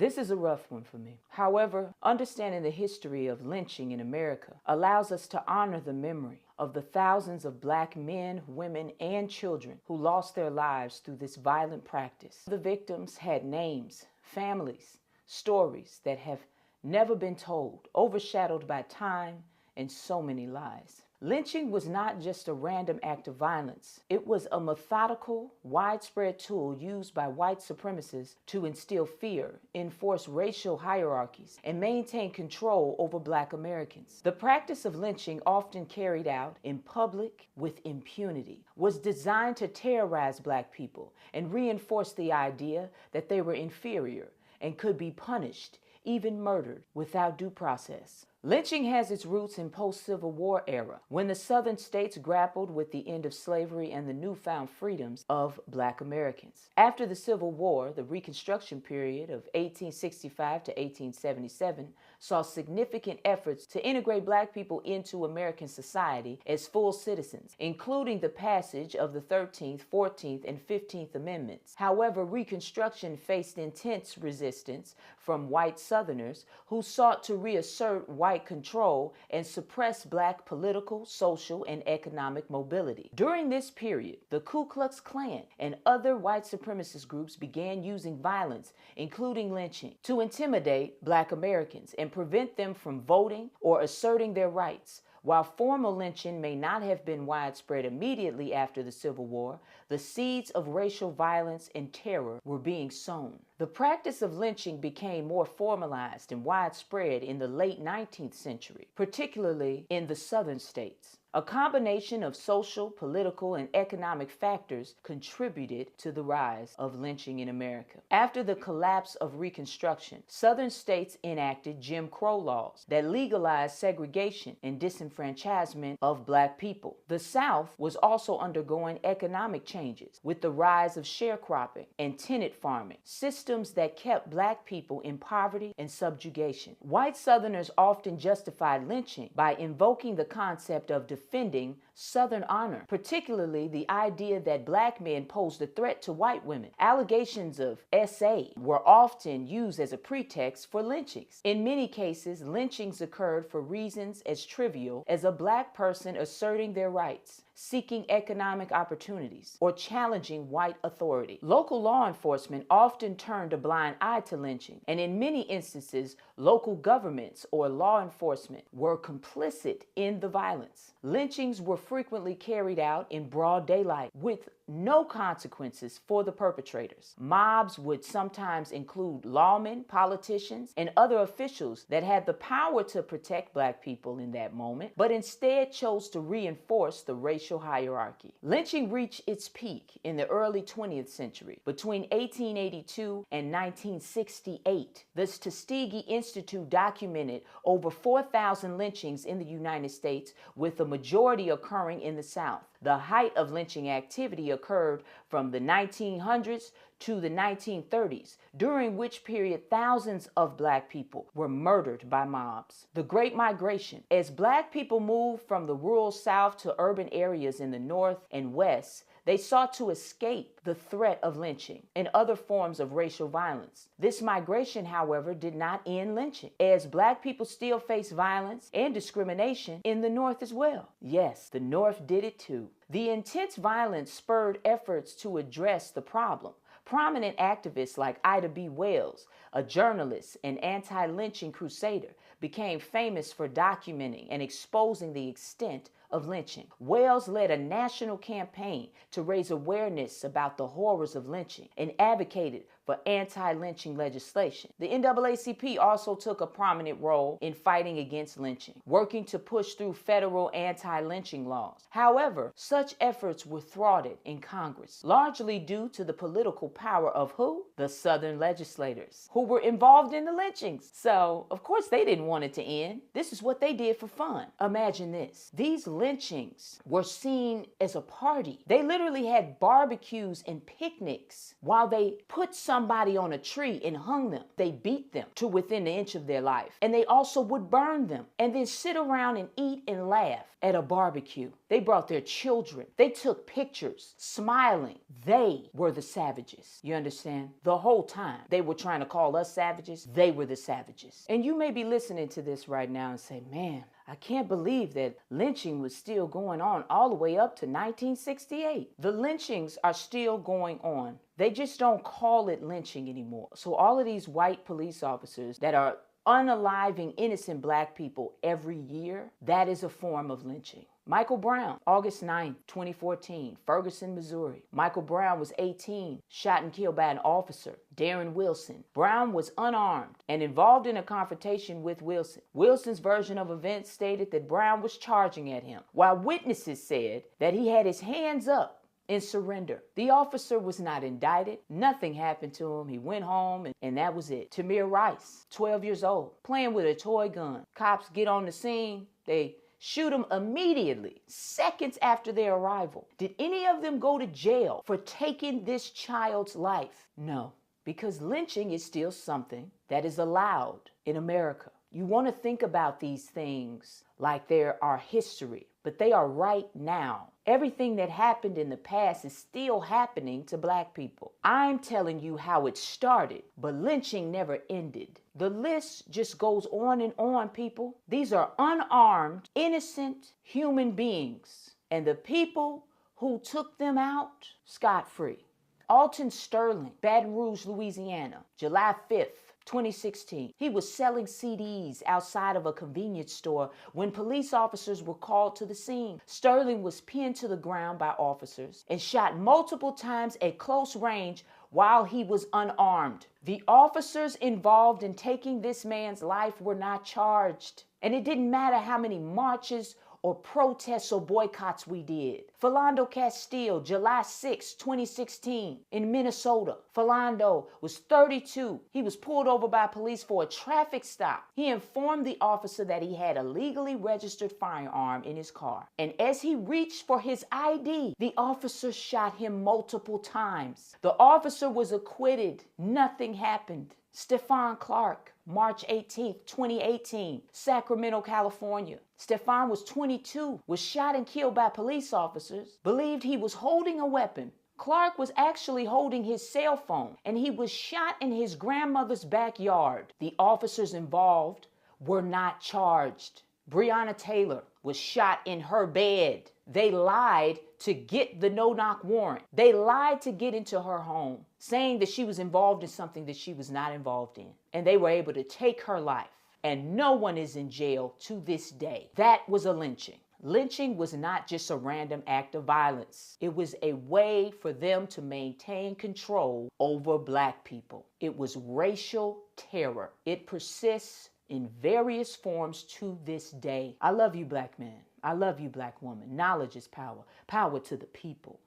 This is a rough one for me. However, understanding the history of lynching in America allows us to honor the memory of the thousands of Black men, women, and children who lost their lives through this violent practice. The victims had names, families, stories that have never been told, overshadowed by time and so many lies. Lynching was not just a random act of violence. It was a methodical, widespread tool used by white supremacists to instill fear, enforce racial hierarchies, and maintain control over Black Americans. The practice of lynching, often carried out in public with impunity, was designed to terrorize Black people and reinforce the idea that they were inferior and could be punished, even murdered, without due process. Lynching has its roots in post-Civil War era, when the Southern states grappled with the end of slavery and the newfound freedoms of Black Americans. After the Civil War, the Reconstruction period of 1865 to 1877 saw significant efforts to integrate Black people into American society as full citizens, including the passage of the 13th, 14th, and 15th Amendments. However, Reconstruction faced intense resistance from white Southerners who sought to reassert white control and suppress Black political, social, and economic mobility. During this period, the Ku Klux Klan and other white supremacist groups began using violence, including lynching, to intimidate Black Americans and prevent them from voting or asserting their rights. While formal lynching may not have been widespread immediately after the Civil War, the seeds of racial violence and terror were being sown. The practice of lynching became more formalized and widespread in the late 19th century, particularly in the Southern states. A combination of social, political, and economic factors contributed to the rise of lynching in America. After the collapse of Reconstruction, Southern states enacted Jim Crow laws that legalized segregation and disenfranchisement of Black people. The South was also undergoing economic changes with the rise of sharecropping and tenant farming, systems that kept Black people in poverty and subjugation. White Southerners often justified lynching by invoking the concept of defending Southern honor, particularly the idea that Black men posed a threat to white women. Allegations of SA were often used as a pretext for lynchings. In many cases, lynchings occurred for reasons as trivial as a Black person asserting their rights, seeking economic opportunities, or challenging white authority. Local law enforcement often turned a blind eye to lynching, and in many instances, local governments or law enforcement were complicit in the violence. Lynchings were frequently carried out in broad daylight with no consequences for the perpetrators. Mobs would sometimes include lawmen, politicians, and other officials that had the power to protect Black people in that moment, but instead chose to reinforce the racial hierarchy. Lynching reached its peak in the early 20th century. Between 1882 and 1968, the Tuskegee Institute documented over 4,000 lynchings in the United States, with the majority occurring in the South. The height of lynching activity occurred from the 1900s to the 1930s, during which period thousands of Black people were murdered by mobs. The Great Migration. As Black people moved from the rural South to urban areas in the North and West, they sought to escape the threat of lynching and other forms of racial violence. This migration, however, did not end lynching, as Black people still face violence and discrimination in the North as well. Yes, the North did it too. The intense violence spurred efforts to address the problem. Prominent activists like Ida B. Wells, a journalist and anti-lynching crusader, became famous for documenting and exposing the extent of lynching. Wells led a national campaign to raise awareness about the horrors of lynching and advocated for anti-lynching legislation. The NAACP also took a prominent role in fighting against lynching, working to push through federal anti-lynching laws. However, such efforts were thwarted in Congress, largely due to the political power of who? The Southern legislators, who were involved in the lynchings. So, of course, they didn't want it to end. This is what they did for fun. Imagine this. These lynchings were seen as a party. They literally had barbecues and picnics while they put some somebody on a tree and hung them. They beat them to within an inch of their life. And they also would burn them and then sit around and eat and laugh at a barbecue. They brought their children. They took pictures, smiling. They were the savages. You understand? The whole time they were trying to call us savages, they were the savages. And you may be listening to this right now and say, man, I can't believe that lynching was still going on all the way up to 1968. The lynchings are still going on. They just don't call it lynching anymore. So all of these white police officers that are unaliving innocent black people every year, that is a form of lynching. Michael Brown, August 9, 2014, Ferguson, Missouri. Michael Brown was 18, shot and killed by an officer, Darren Wilson. Brown was unarmed and involved in a confrontation with Wilson. Wilson's version of events stated that Brown was charging at him, while witnesses said that he had his hands up in surrender. The officer was not indicted. Nothing happened to him. He went home and that was it. Tamir Rice, 12 years old, playing with a toy gun. Cops get on the scene. They shoot him immediately, seconds after their arrival. Did any of them go to jail for taking this child's life? No, because lynching is still something that is allowed in America. You want to think about these things like they are history, but they are right now. Everything that happened in the past is still happening to black people. I'm telling you how it started, but lynching never ended. The list just goes on and on, people. These are unarmed, innocent human beings. And the people who took them out, scot-free. Alton Sterling, Baton Rouge, Louisiana, July 5th. 2016. He was selling CDs outside of a convenience store when police officers were called to the scene. Sterling was pinned to the ground by officers and shot multiple times at close range while he was unarmed. The officers involved in taking this man's life were not charged. And it didn't matter how many marches or protests or boycotts we did. Philando Castile, July 6, 2016, in Minnesota. Philando was 32. He was pulled over by police for a traffic stop. He informed the officer that he had a legally registered firearm in his car. And as he reached for his ID, the officer shot him multiple times. The officer was acquitted. Nothing happened. Stephon Clark, March 18, 2018, Sacramento, California. Stephon was 22, was shot and killed by police officers, believed he was holding a weapon. Clark was actually holding his cell phone, and he was shot in his grandmother's backyard. The officers involved were not charged. Breonna Taylor was shot in her bed. They lied to get the no-knock warrant. They lied to get into her home, saying that she was involved in something that she was not involved in. And they were able to take her life. And no one is in jail to this day. That was a lynching. Lynching was not just a random act of violence. It was a way for them to maintain control over black people. It was racial terror. It persists in various forms to this day. I love you, black man. I love you, black woman. Knowledge is power. Power to the people.